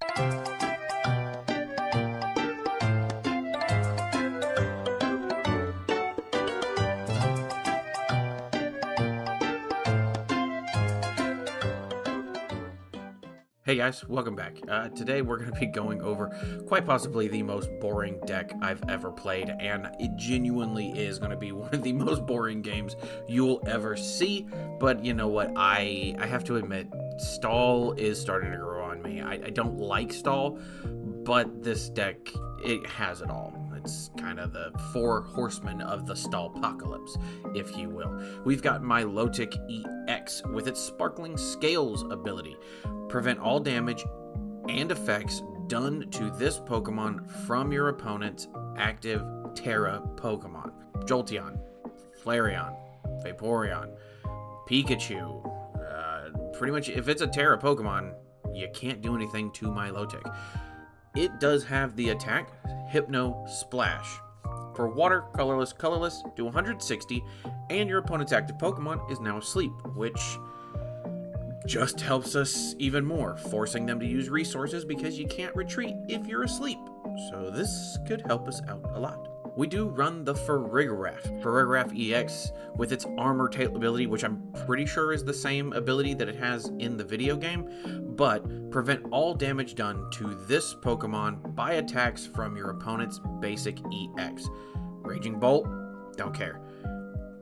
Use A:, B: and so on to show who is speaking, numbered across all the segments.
A: Hey guys, welcome back. Today we're going to be going over quite possibly the most boring deck I've ever played, and it genuinely is going to be one of the most boring games you'll ever see. But you know what, I have to admit, stall is starting to grow on me. I don't like stall, but this deck, it has it all. It's kind of the four horsemen of the stall-pocalypse, if you will. We've got Milotic EX with its Sparkling Scales ability. Prevent all damage and effects done to this Pokemon from your opponent's active Terra Pokemon. Jolteon, Flareon, Vaporeon, Pikachu. Pretty much, if it's a Terra Pokemon, you can't do anything to Milotic. It does have the attack Hypno Splash. For water, colorless, do 160, and your opponent's active Pokemon is now asleep, which just helps us even more, forcing them to use resources because you can't retreat if you're asleep. So this could help us out a lot. We do run the Farigiraf EX with its Armor Tail ability, which I'm pretty sure is the same ability that it has in the video game, but prevent all damage done to this Pokemon by attacks from your opponent's basic EX. Raging Bolt, don't care.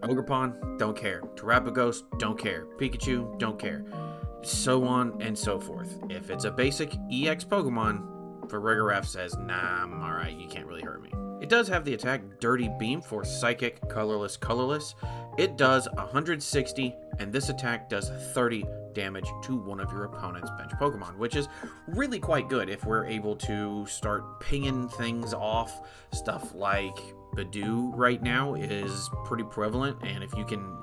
A: Ogerpon, don't care. Terapagos, don't care. Pikachu, don't care. So on and so forth. If it's a basic EX Pokemon, Farigiraf says, nah, I'm alright, you can't really hurt me. It does have the attack Dirty Beam for Psychic, colorless. It does 160, and this attack does 30 damage to one of your opponent's bench Pokemon, which is really quite good if we're able to start pinging things off. Stuff like Badoo right now is pretty prevalent, and if you can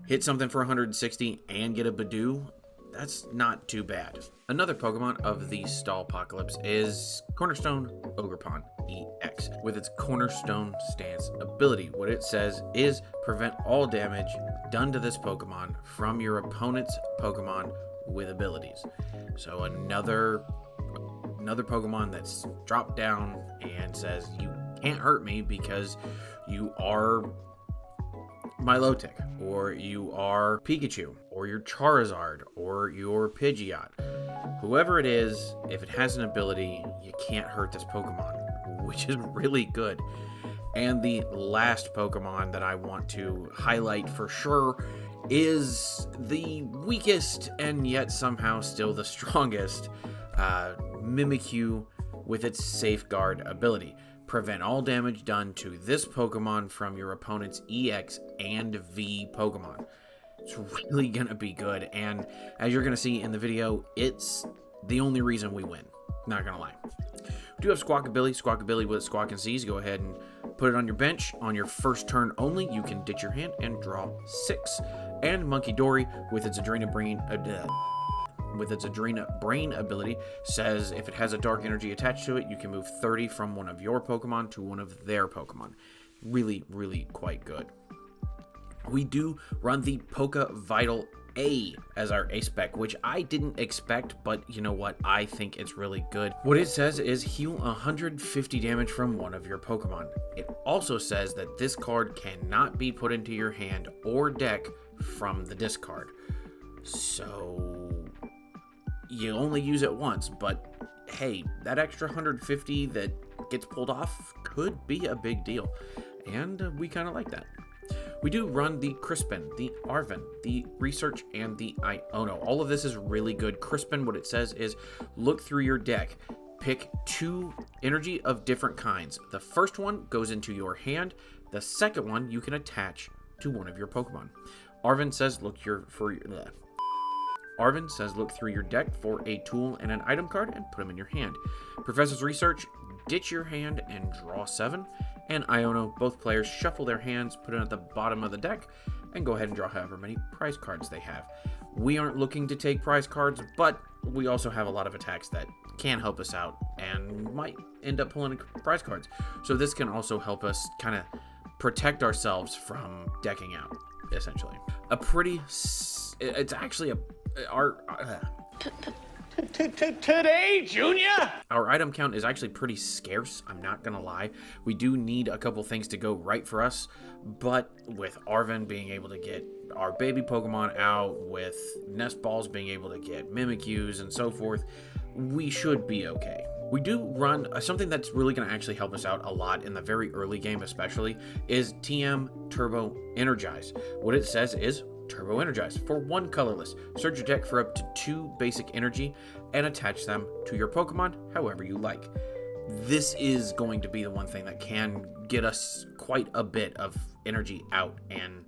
A: hit something for 160 and get a Badoo, that's not too bad. Another Pokemon of the stall-pocalypse is Cornerstone Ogerpon EX with its Cornerstone Stance ability. What it says is prevent all damage done to this Pokemon from your opponent's Pokemon with abilities. So another Pokemon that's dropped down and says you can't hurt me because you are Milotic, or you are Pikachu, or your Charizard, or your Pidgeot. Whoever it is, if it has an ability, you can't hurt this Pokemon, which is really good. And the last Pokemon that I want to highlight for sure is the weakest and yet somehow still the strongest, Mimikyu with its Safeguard ability. Prevent all damage done to this Pokemon from your opponent's EX and V Pokemon. It's really gonna be good, and as you're gonna see in the video, it's the only reason we win. Not gonna lie. We do have Squawkabilly with Squawk and C's. Go ahead and put it on your bench. On your first turn only, you can ditch your hand and draw 6. And Munkidori with its Adrena Brain ability says if it has a dark energy attached to it, you can move 30 from one of your Pokemon to one of their Pokemon. Really, really quite good. We do run the Poké Vital A as our A spec, which I didn't expect, but you know what? I think it's really good. What it says is heal 150 damage from one of your Pokemon. It also says that this card cannot be put into your hand or deck from the discard. So you only use it once, but hey, that extra 150 that gets pulled off could be a big deal, and we kind of like that. We do run the Crispin, the Arven, the Research, and the Iono. All of this is really good. Crispin, what it says is look through your deck, pick 2 energy of different kinds. The first one goes into your hand. The second one you can attach to one of your Pokemon. Arven says look through your deck for a tool and an item card and put them in your hand. Professor's Research, ditch your hand and draw 7. And Iono, both players shuffle their hands, put it at the bottom of the deck, and go ahead and draw however many prize cards they have. We aren't looking to take prize cards, but we also have a lot of attacks that can help us out and might end up pulling prize cards. So this can also help us kind of protect ourselves from decking out, essentially. It's actually
B: Today, Junior?
A: Our item count is actually pretty scarce, I'm not gonna lie. We do need a couple things to go right for us, but with Arven being able to get our baby Pokemon out, with Nest Balls being able to get Mimikyus and so forth, we should be okay. We do run something that's really going to actually help us out a lot in the very early game especially, is TM Turbo Energize. What it says is Turbo Energize. For 1 colorless, search your deck for up to 2 basic energy and attach them to your Pokemon however you like. This is going to be the one thing that can get us quite a bit of energy out and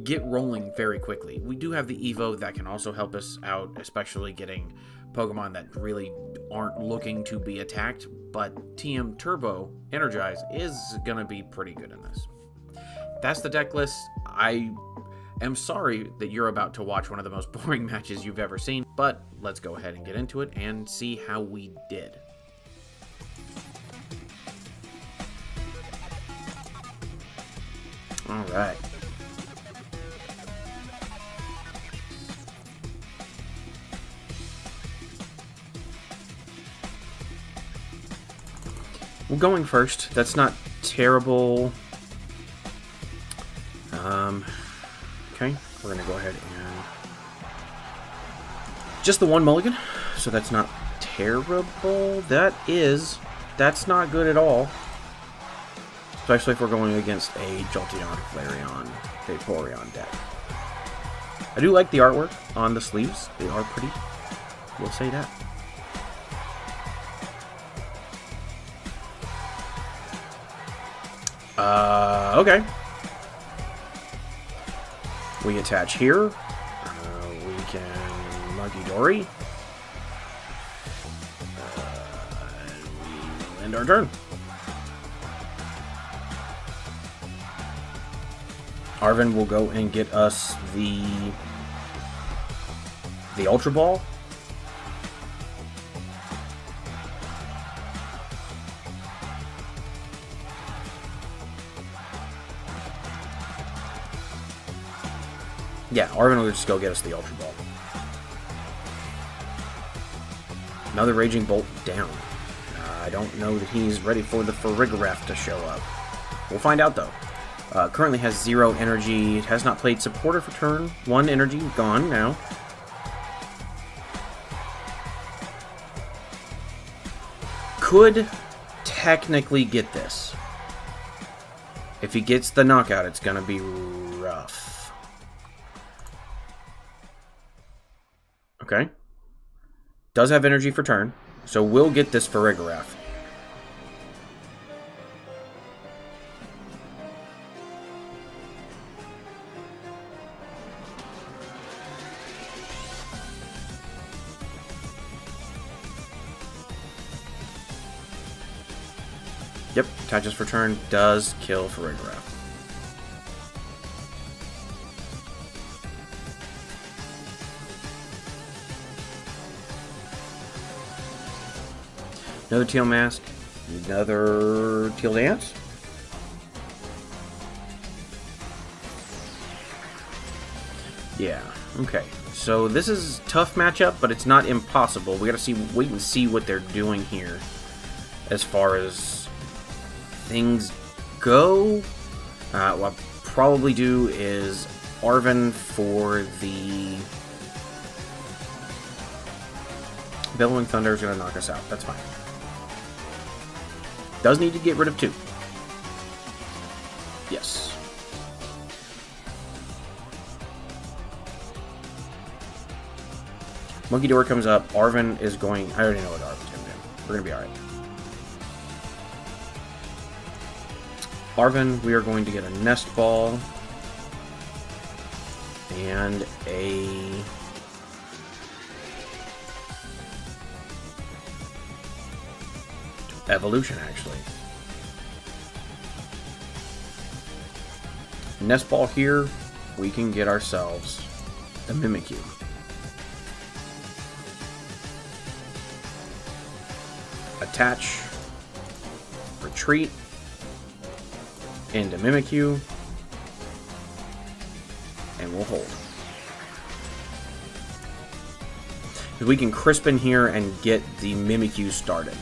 A: get rolling very quickly. We do have the Evo that can also help us out, especially getting Pokemon that really aren't looking to be attacked, but TM Turbo Energize is going to be pretty good in this. That's the deck list. I am sorry that you're about to watch one of the most boring matches you've ever seen, but let's go ahead and get into it and see how we did. All right. Well, going first, that's not terrible. Okay, we're gonna go ahead and just the 1 mulligan, so that's not terrible. That's not good at all, especially if we're going against a Jolteon, Flareon, Vaporeon deck. I do like the artwork on the sleeves; they are pretty. We'll say that. Okay. We attach here. We can Munkidori. We will end our turn. Arven will go and get us the Ultra Ball. Yeah, Arven will just go get us the Ultra Ball. Another Raging Bolt down. I don't know that he's ready for the Farigiraf to show up. We'll find out, though. Currently has 0 energy. It has not played Supporter for turn. 1 energy gone now. Could technically get this. If he gets the knockout, it's going to be rough. Okay. Does have energy for turn, so we'll get this Farigiraf. Yep, attaches for turn, does kill Farigiraf. Another Teal Mask, another Teal Dance. Yeah, okay. So this is a tough matchup, but it's not impossible. We gotta wait and see what they're doing here as far as things go. What I'll probably do is Arven for the Bellowing Thunder is gonna knock us out. That's fine. Does need to get rid of 2. Yes. Munkidori comes up. Arven is going... I already know what Arven's going to do. We're going to be alright. Arven, we are going to get a Nest Ball. And a... Evolution, actually. Nest Ball here, we can get ourselves the Mimikyu. Attach, retreat, into Mimikyu, and we'll hold. We can Crispin here and get the Mimikyu started.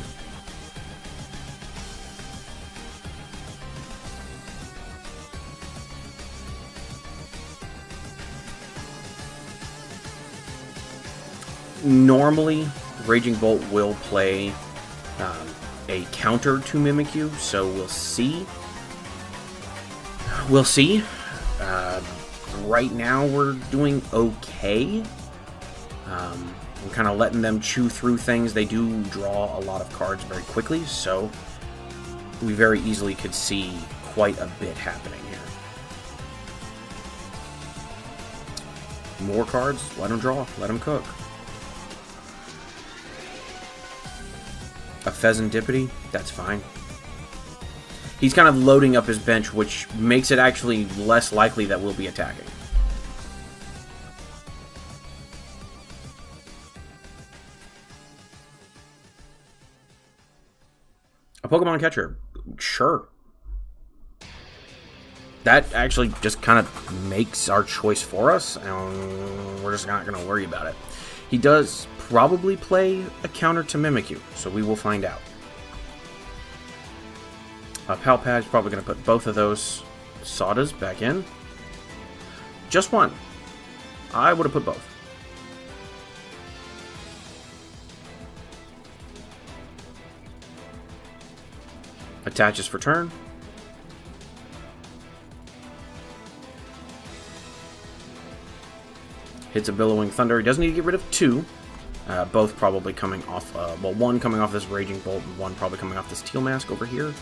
A: Normally, Raging Bolt will play a counter to Mimikyu, so we'll see. We'll see. Right now, we're doing okay. We're kind of letting them chew through things. They do draw a lot of cards very quickly, so we very easily could see quite a bit happening here. More cards, let them draw, let them cook. A Pheasantipity, that's fine. He's kind of loading up his bench, which makes it actually less likely that we'll be attacking. A Pokemon catcher, sure. That actually just kind of makes our choice for us, and we're just not going to worry about it. He does probably play a counter to Mimikyu, so we will find out. PAL Pad's probably going to put both of those Sodas back in. Just one. I would have put both. Attaches for turn. Hits a Billowing Thunder. He doesn't need to get rid of two. Both probably coming off, well, one coming off this Raging Bolt and one probably coming off this Teal Mask over here.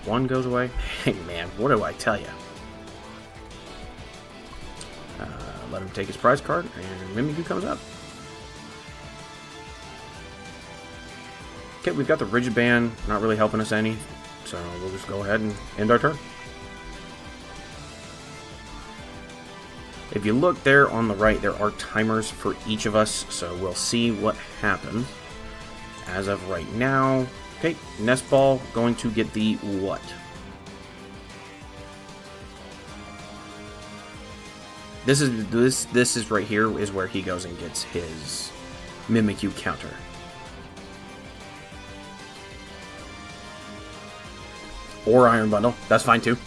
A: One goes away. Hey, man, what do I tell you? Let him take his prize card, and Mimikyu comes up. Okay, we've got the Rigid Band, not really helping us any, so we'll just go ahead and end our turn. If you look there on the right, there are timers for each of us, so we'll see what happens. As of right now, okay, Nest Ball going to get the what? This is right here is where he goes and gets his Mimikyu counter. Or Iron Bundle, that's fine too.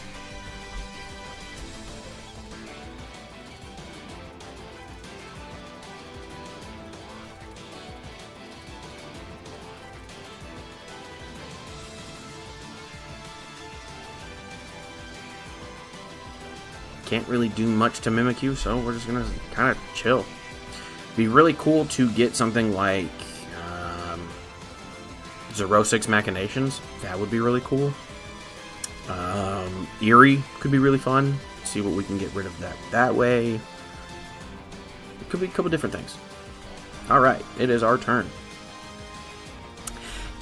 A: Can't really do much to Mimikyu, so we're just gonna kind of chill. Be really cool to get something like Zerosix Machinations. That would be really cool. Eerie could be really fun. See what we can get rid of that way. It could be a couple different things. Alright, it is our turn.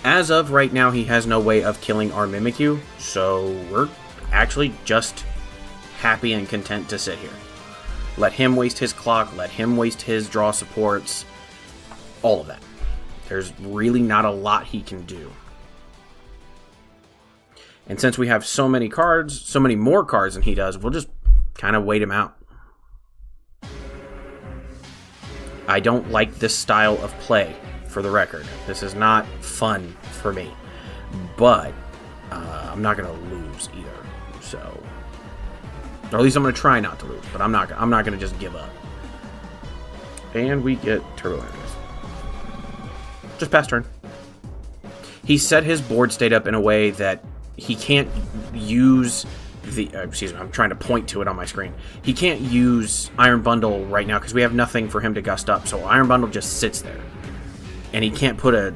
A: As of right now, he has no way of killing our Mimikyu, so we're actually just happy and content to sit here. Let him waste his clock, let him waste his draw supports, all of that. There's really not a lot he can do. And since we have so many cards, so many more cards than he does, we'll just kind of wait him out. I don't like this style of play, for the record. This is not fun for me. But I'm not going to lose either, so... Or at least I'm going to try not to lose, but I'm not going to just give up. And we get Turbo Energize. Just pass turn. He set his board state up in a way that he can't use the... excuse me, I'm trying to point to it on my screen. He can't use Iron Bundle right now because we have nothing for him to gust up. So Iron Bundle just sits there. And he can't put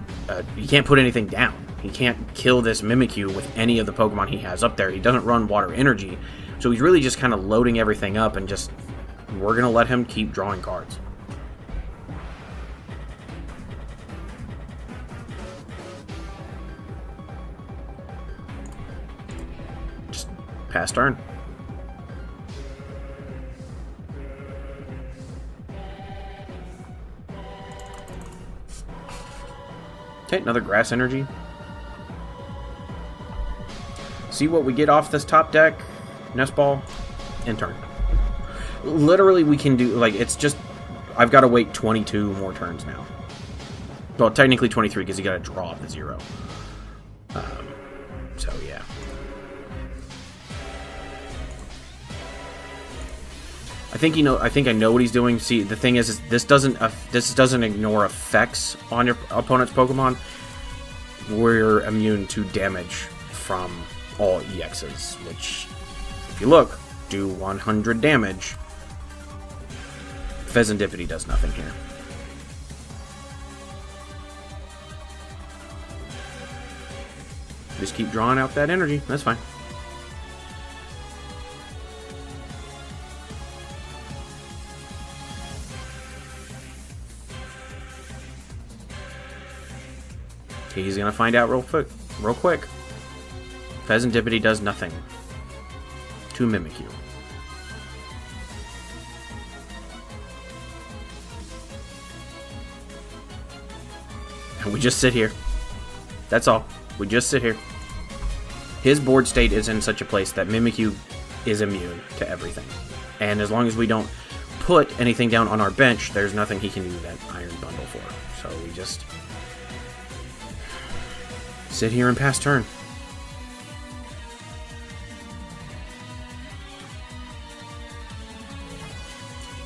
A: he can't put anything down. He can't kill this Mimikyu with any of the Pokemon he has up there. He doesn't run Water Energy. So he's really just kind of loading everything up and just... We're going to let him keep drawing cards. Just pass turn. Okay, another Grass Energy. See what we get off this top deck. Nest Ball, and turn. Literally, we can do, like, it's just I've got to wait 22 more turns now. Well, technically 23 because you got to draw the 0. So yeah. I think I know what he's doing. See, the thing is this doesn't ignore effects on your opponent's Pokemon. We're immune to damage from all EXs, which, if you look, do 100 damage. Pheasantipity does nothing here. Just keep drawing out that energy. That's fine. He's gonna find out real quick. Pheasantipity does nothing to Mimikyu. And we just sit here. That's all. We just sit here. His board state is in such a place that Mimikyu is immune to everything. And as long as we don't put anything down on our bench, there's nothing he can do that Iron Bundle for. So we just sit here and pass turn.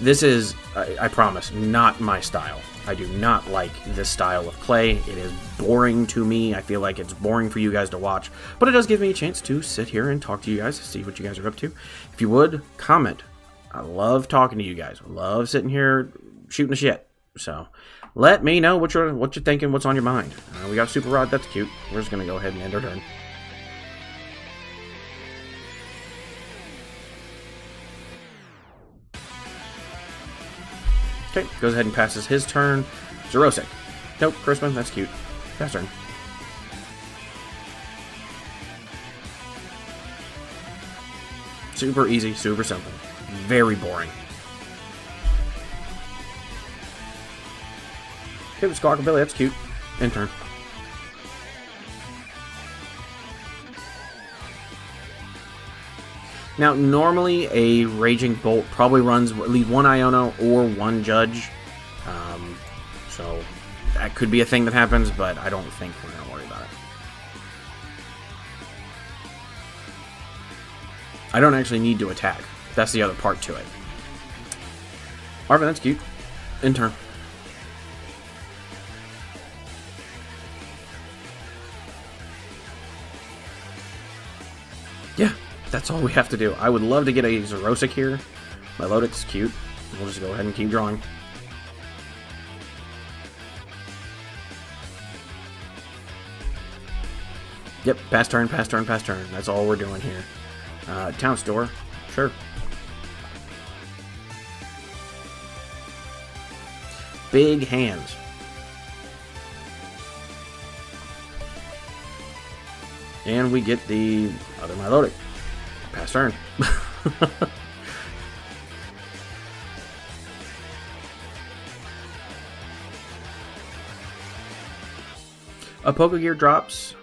A: This is, I promise, not my style. I do not like this style of play. It is boring to me. I feel like it's boring for you guys to watch. But it does give me a chance to sit here and talk to you guys, see what you guys are up to. If you would, comment. I love talking to you guys. I love sitting here shooting the shit. So let me know what you're thinking, what's on your mind. We got Super Rod. That's cute. We're just going to go ahead and end our turn. Okay, goes ahead and passes his turn. Xerosic. Nope, Crispin, that's cute. Pass turn. Super easy, super simple. Very boring. Okay, with Squawkabilly, that's cute. End turn. Now, normally a Raging Bolt probably runs at least one Iono or one Judge. So that could be a thing that happens, but I don't think we're going to worry about it. I don't actually need to attack. That's the other part to it. Arven, that's cute. End turn. Yeah. That's all we have to do. I would love to get a Xerosic here. Milotic's cute. We'll just go ahead and keep drawing. Yep, pass turn, pass turn, pass turn. That's all we're doing here. Town Store. Sure. Big hands. And we get the other Milotic. Pass turn. A Pokégear drops.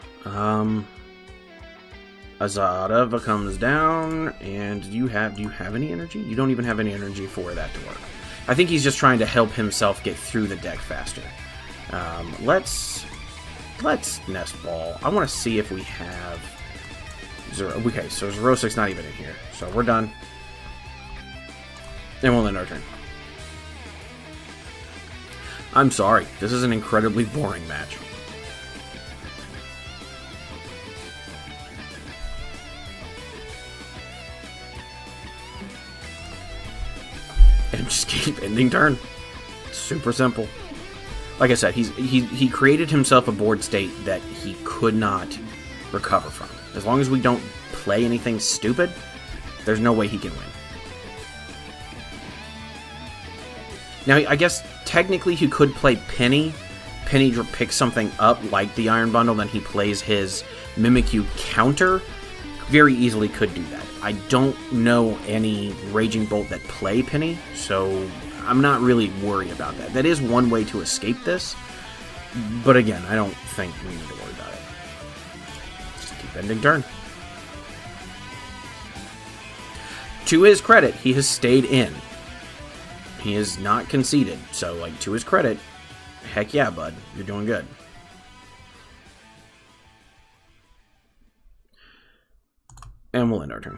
A: Azada comes down, and do you have any energy? You don't even have any energy for that to work. I think he's just trying to help himself get through the deck faster. Let's Nest Ball. I want to see if we have okay, so Xerosic's not even in here. So we're done. And we'll end our turn. I'm sorry. This is an incredibly boring match. And just keep ending turn. Super simple. Like I said, he created himself a board state that he could not recover from. As long as we don't play anything stupid, there's no way he can win. Now, I guess technically he could play Penny. Penny picks something up like the Iron Bundle, then he plays his Mimikyu counter. Very easily could do that. I don't know any Raging Bolt that play Penny, so I'm not really worried about that. That is one way to escape this, but again, I don't think we need to worry about it. Just keep ending turn. To his credit, he has stayed in. He is not conceded. So, like, to his credit, heck yeah, bud. You're doing good. And we'll end our turn.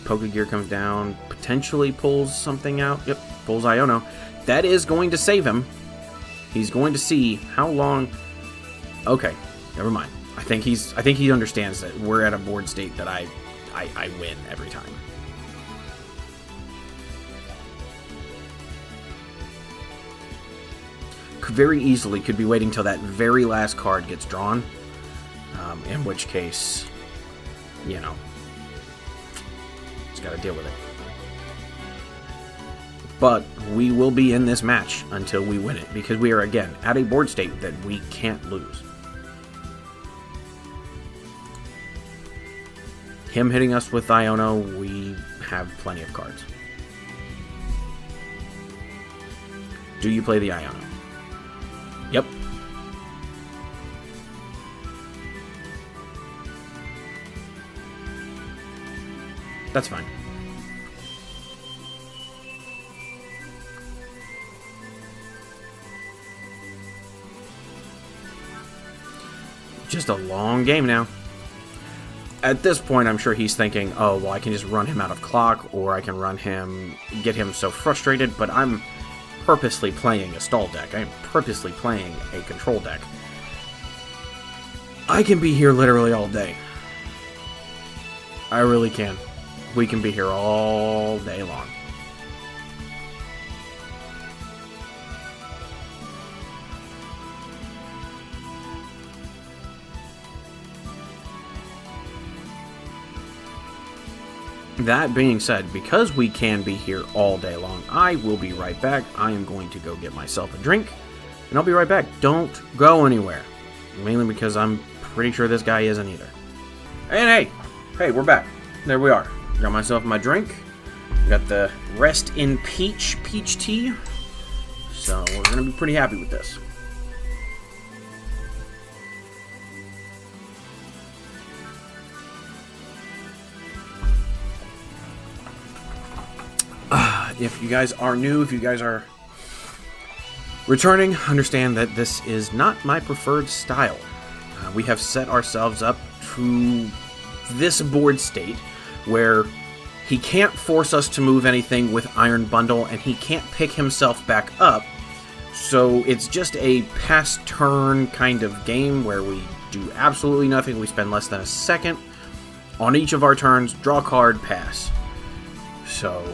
A: Pokégear comes down, potentially pulls something out. Yep, pulls Iono. That is going to save him. He's going to see how long... Okay, never mind. I think he understands that we're at a board state that I win every time. Very easily could be waiting till that very last card gets drawn. In which case, you know, got to deal with it. But we will be in this match until we win it, because we are again at a board state that we can't lose. Him hitting us with Iono, we have plenty of cards. Do you play the Iono? Yep. That's fine. Just a long game now. At this point, I'm sure he's thinking, oh, well, I can just run him out of clock, or I can run him, get him so frustrated, but I'm purposely playing a stall deck. I'm purposely playing a control deck. I can be here literally all day. I really can. We can be here all day long. That being said, because we can be here all day long, I will be right back. I am going to go get myself a drink, and I'll be right back. Don't go anywhere. Mainly because I'm pretty sure this guy isn't either. And hey, we're back. There we are. Got myself my drink. Got the Rest in Peach tea. So we're going to be pretty happy with this. If you guys are new, if you guys are returning, understand that this is not my preferred style. We have set ourselves up to this board state where he can't force us to move anything with Iron Bundle, and he can't pick himself back up. So it's just a pass turn kind of game where we do absolutely nothing. We spend less than a second on each of our turns, draw a card, pass. So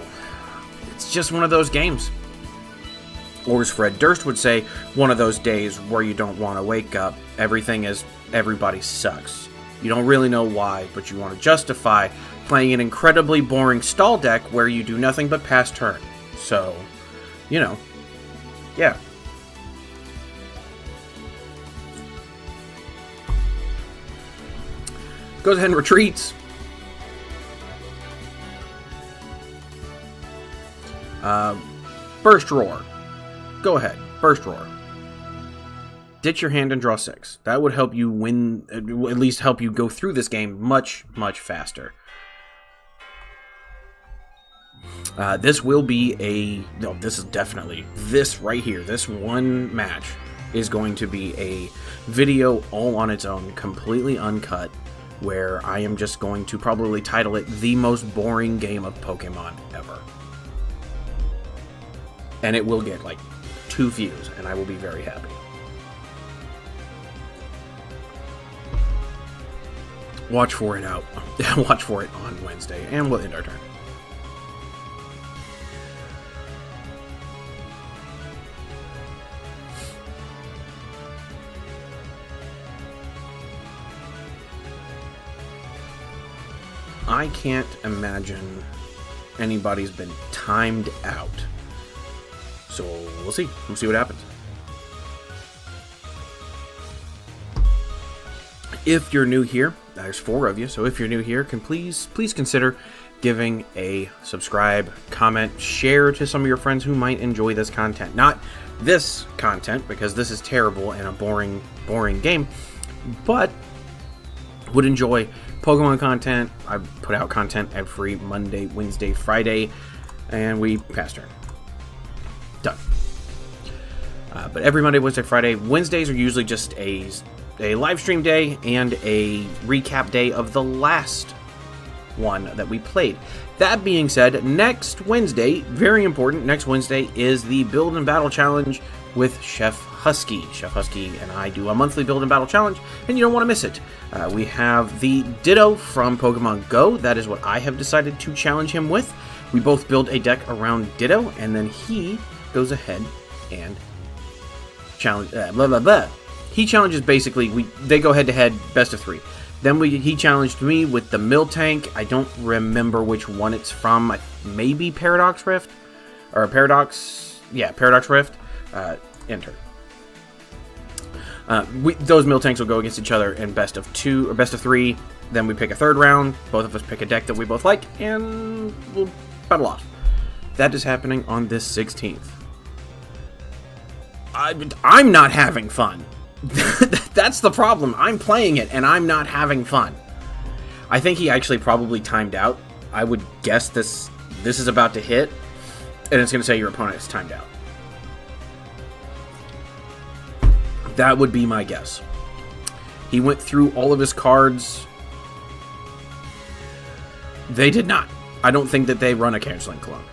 A: it's just one of those games. Or as Fred Durst would say, one of those days where you don't want to wake up. Everybody sucks. You don't really know why, but you want to justify playing an incredibly boring stall deck where you do nothing but pass turn. So, you know, yeah. Goes ahead and retreats. Burst Roar. Go ahead. Burst Roar. Ditch your hand and draw 6. That would help you win, at least help you go through this game much, much faster. This will be this right here, this one match is going to be a video all on its own, completely uncut, where I am just going to probably title it the most boring game of Pokemon ever. And it will get like 2 views, and I will be very happy. Watch for it Watch for it on Wednesday, and we'll end our turn. I can't imagine anybody's been timed out. So we'll see. We'll see what happens. If you're new here, there's 4 of you, so if you're new here, please consider giving a subscribe, comment, share to some of your friends who might enjoy this content. Not this content, because this is terrible and a boring game, but would enjoy Pokemon content. I put out content every Monday, Wednesday, Friday, and we pass turn. Done. But every Monday, Wednesday, Friday, Wednesdays are usually just a live stream day and a recap day of the last one that we played. That being said, next Wednesday, very important, next Wednesday is the Build and Battle Challenge with Chef Husky. Chef Husky and I do a monthly Build and Battle Challenge, and you don't want to miss it. We have the Ditto from Pokemon Go. That is what I have decided to challenge him with. We both build a deck around Ditto, and then he goes ahead and challenge blah blah blah. He challenges basically. They go head to head, best of 3. Then he challenged me with the Miltank. I don't remember which one it's from. Maybe Paradox Rift or Paradox. Yeah, Paradox Rift. Enter. Those Miltanks will go against each other in best of 2 or best of 3. Then we pick a third round. Both of us pick a deck that we both like, and we'll battle off. That is happening on this 16th. I'm not having fun. That's the problem. I'm playing it, and I'm not having fun. I think he actually probably timed out. I would guess this is about to hit, and it's going to say your opponent is timed out. That would be my guess. He went through all of his cards. They did not. I don't think that they run a canceling clone.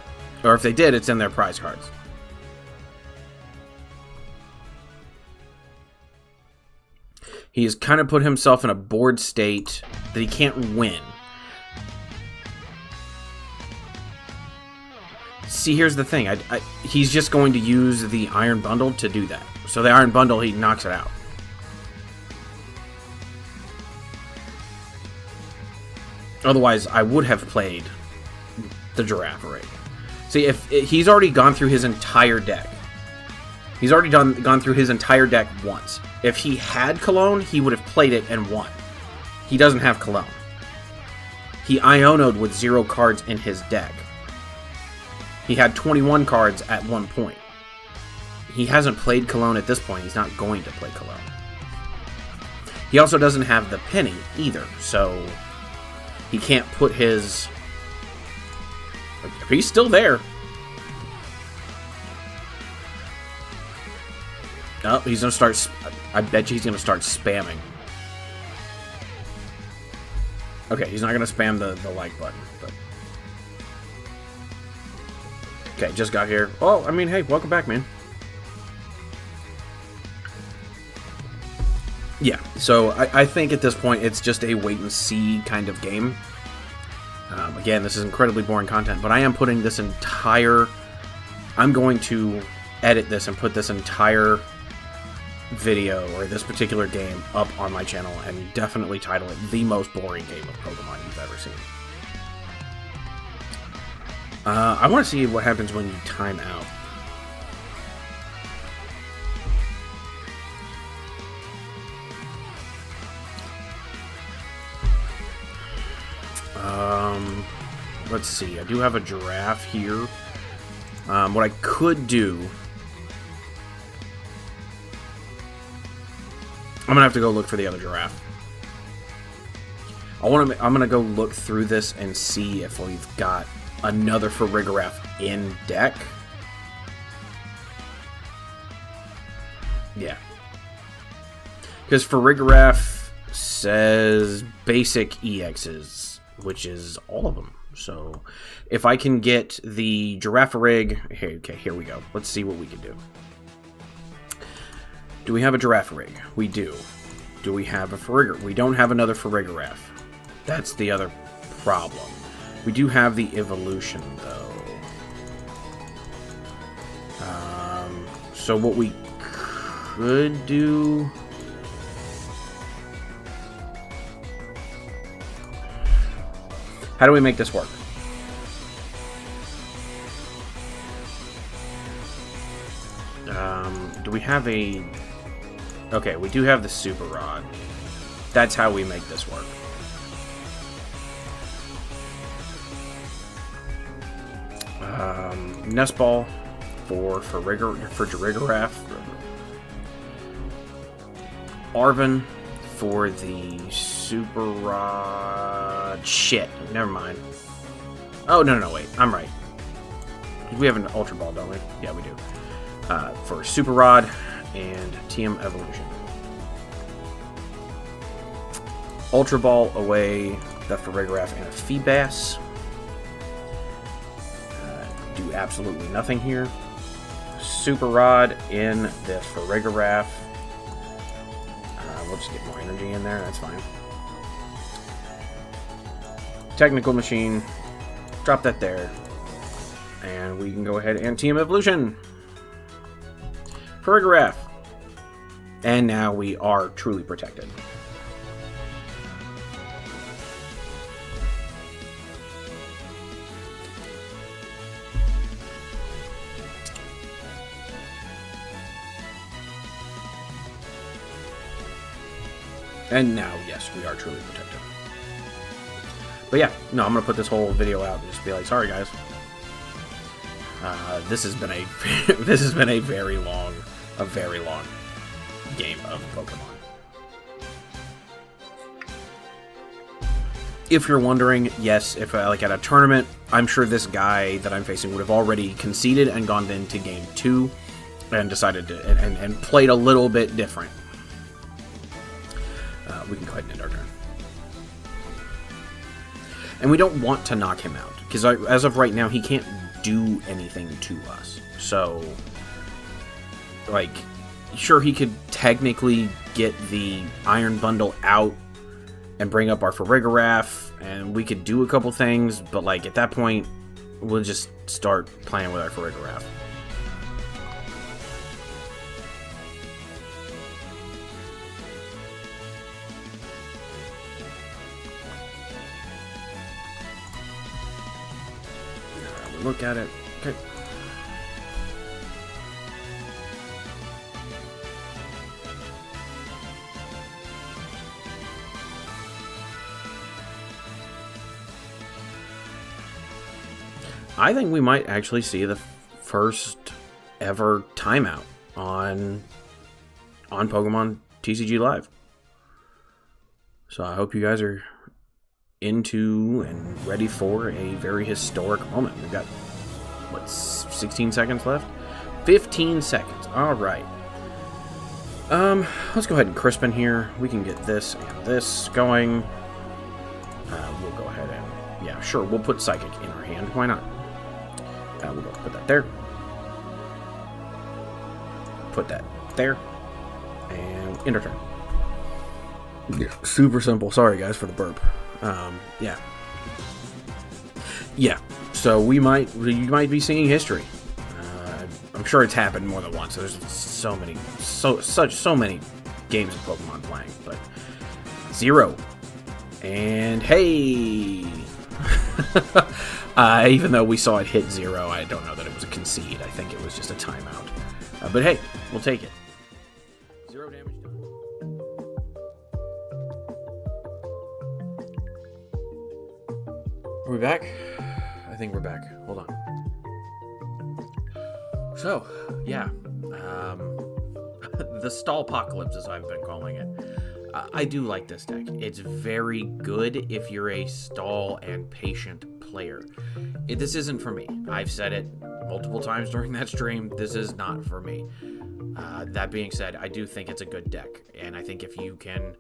A: Or if they did, it's in their prize cards. He has kind of put himself in a bored state that he can't win. See, here's the thing. He's just going to use the Iron Bundle to do that. So the Iron Bundle, he knocks it out. Otherwise, I would have played the Girafarig. See, if he's already gone through his entire deck. He's already gone through his entire deck once. If he had Cologne, he would have played it and won. He doesn't have Cologne. He Iono'd with 0 cards in his deck. He had 21 cards at one point. He hasn't played Cologne at this point. He's not going to play Cologne. He also doesn't have the penny either, so he can't put his... He's still there. Oh, he's going to start... I bet you he's going to start spamming. Okay, he's not going to spam the like button, but... Okay, just got here. Oh, I mean, hey, welcome back, man. Yeah, so I think at this point it's just a wait-and-see kind of game. Again, this is incredibly boring content, but I am putting this entire... I'm going to edit this and put this entire video, or this particular game, up on my channel, and definitely title it the most boring game of Pokemon you've ever seen. I want to see what happens when you time out. Let's see. I do have a giraffe here. What I could do... I'm gonna have to go look for the other giraffe. I'm gonna go look through this and see if we've got another Farigiraf in deck. Yeah. Because Farigiraf says basic EXs, which is all of them. So if I can get the Girafarig... Okay, here we go. Let's see what we can do. Do we have a Girafarig? We do. Do we have a Farigiraf? We don't have another Farigiraf. That's the other problem. We do have the evolution, though. So what we could do... How do we make this work? Do we have a... Okay, we do have the Super Rod. That's how we make this work. Nest Ball for Giraffe. Arven, for the Super Rod. Shit, never mind. Oh, no, wait, I'm right. We have an Ultra Ball, don't we? Yeah, we do. For Super Rod and TM Evolution. Ultra Ball away the Farigiraf and a Feebas. Do absolutely nothing here. Super Rod in the Farigiraf. We'll just get more energy in there, that's fine. Technical Machine. Drop that there. And we can go ahead and TM Evolution. Farigiraf. And now we are truly protected. And now, yes, we are truly protected. But yeah, no, I'm gonna put this whole video out and just be like, sorry guys. This has been a very long game of Pokemon. If you're wondering, yes, if like at a tournament, I'm sure this guy that I'm facing would have already conceded and gone into game 2 and decided to and played a little bit different. We can go ahead and end our turn. And we don't want to knock him out, because as of right now, he can't do anything to us. So, like, sure, he could technically get the Iron Bundle out and bring up our Farigiraf, and we could do a couple things, but, like, at that point, we'll just start playing with our Farigiraf. Look at it. Okay. I think we might actually see the first ever timeout on Pokemon TCG Live. So I hope you guys are into and ready for a very historic moment. We've got, what, 16 seconds left? 15 seconds. All right. Let's go ahead and Crispin here. We can get this and this going. We'll go ahead and, yeah, sure, we'll put Psychic in our hand. Why not? We'll go put that there. Put that there. And end our turn. Yeah, super simple. Sorry, guys, for the burp. Yeah, so you might be seeing history. I'm sure it's happened more than once. There's so many games of Pokemon playing, but 0. And hey, even though we saw it hit 0, I don't know that it was a concede. I think it was just a timeout. But hey, we'll take it. 0 damage. Are we back? I think we're back. Hold on. So, yeah. The Stallpocalypse, as I've been calling it. I do like this deck. It's very good if you're a stall and patient player. This isn't for me. I've said it multiple times during that stream. This is not for me. That being said, I do think it's a good deck. And I think if you can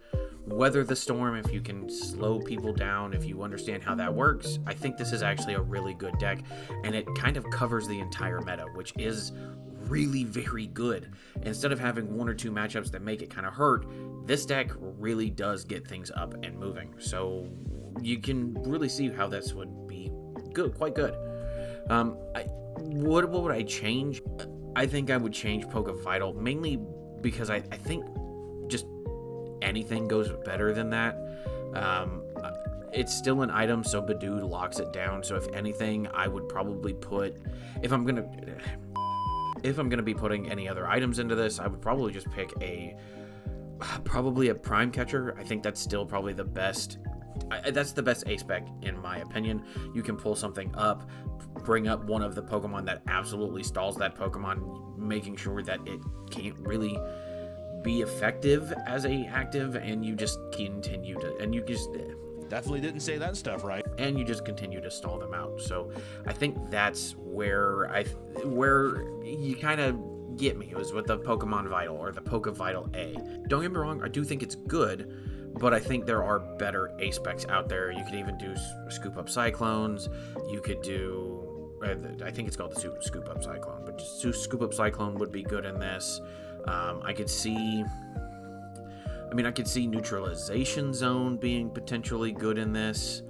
A: weather the storm, if you can slow people down, if you understand how that works, I think this is actually a really good deck, and it kind of covers the entire meta, which is really very good. Instead of having 1 or 2 matchups that make it kind of hurt, this deck really does get things up and moving, so you can really see how this would be good, quite good. What would I change? I think I would change Poké Vital, mainly because I think just anything goes better than that. It's still an item, so Badoo locks it down. So if anything, I would probably put, if I'm gonna be putting any other items into this, I would probably just pick probably a Prime Catcher. I think that's still probably the best. That's the best ace spec in my opinion. You can pull something up, bring up one of the Pokemon that absolutely stalls that Pokemon, making sure that it can't really be effective as a active, and you just continue to, and you just
B: definitely didn't say that stuff right.
A: And you just continue to stall them out. So I think that's where you kind of get me. It was with the Pokemon Vital or the Poké Vital A. Don't get me wrong, I do think it's good, but I think there are better A specs out there. You could even do Scoop Up Cyclones. You could do, I think it's called the Scoop Up Cyclone, but just Scoop Up Cyclone would be good in this. I could see Neutralization Zone being potentially good in this.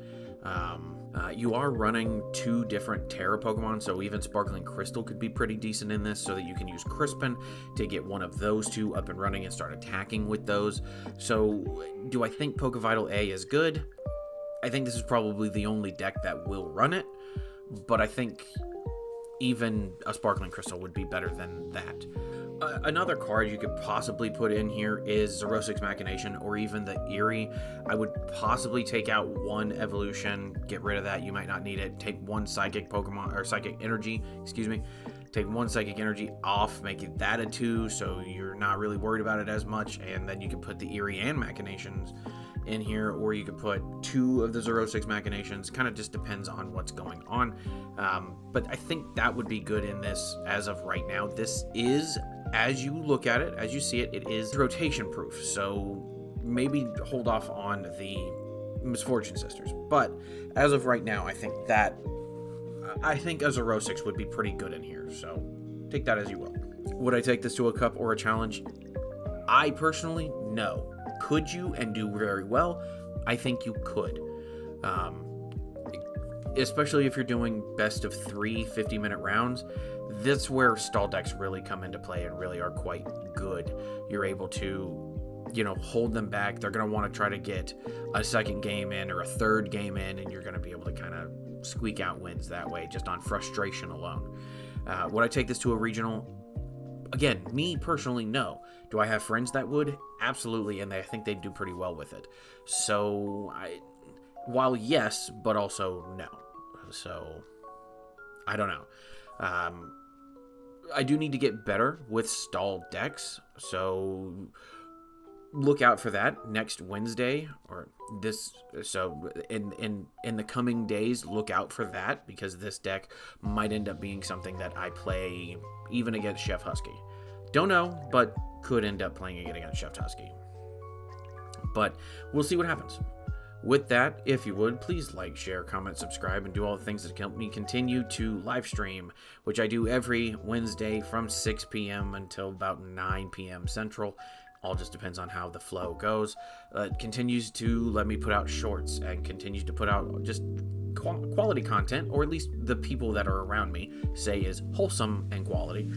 A: You are running 2 different Terra Pokemon, so even Sparkling Crystal could be pretty decent in this, so that you can use Crispin to get one of those 2 up and running and start attacking with those. So, do I think Poké Vital A is good? I think this is probably the only deck that will run it, but I think even a Sparkling Crystal would be better than that. Another card you could possibly put in here is Xerosic's Machination or even the Eerie. I would possibly take out 1 evolution, get rid of that, you might not need it. Take 1 Psychic Pokemon, or Psychic Energy, take 1 Psychic Energy off, make it that a 2, so you're not really worried about it as much, and then you can put the Eerie and Machinations in here, or you could put 2 of the Xerosic's Machinations. Kind of just depends on what's going on. But I think that would be good in this as of right now. This is, as you look at it, as you see it, it is rotation proof. So maybe hold off on the Misfortune Sisters. But as of right now, I think a Xerosix would be pretty good in here. So take that as you will. Would I take this to a cup or a challenge? I personally, no. Could you and do very well? I think you could. Especially if you're doing best of 3 50-minute rounds. That's where stall decks really come into play and really are quite good. You're able to, hold them back. They're going to want to try to get a second game in or a third game in, and you're going to be able to kind of squeak out wins that way, just on frustration alone. Would I take this to a regional? Again, me personally, no. Do I have friends that would? Absolutely, and I think they'd do pretty well with it. So, while yes, but also no. So, I don't know. I do need to get better with stall decks, so look out for that next Wednesday or this. So in the coming days, look out for that, because this deck might end up being something that I play even against Chef Husky. Don't know, but could end up playing it against Chef Husky. But we'll see what happens. With that, if you would, please like, share, comment, subscribe, and do all the things that help me continue to live stream, which I do every Wednesday from 6 p.m. until about 9 p.m. Central. All just depends on how the flow goes. It continues to let me put out shorts and continues to put out just quality content, or at least the people that are around me say is wholesome and quality.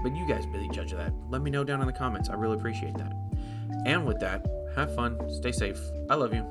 A: But you guys be the judge of that. Let me know down in the comments. I really appreciate that. And with that, have fun, stay safe. I love you.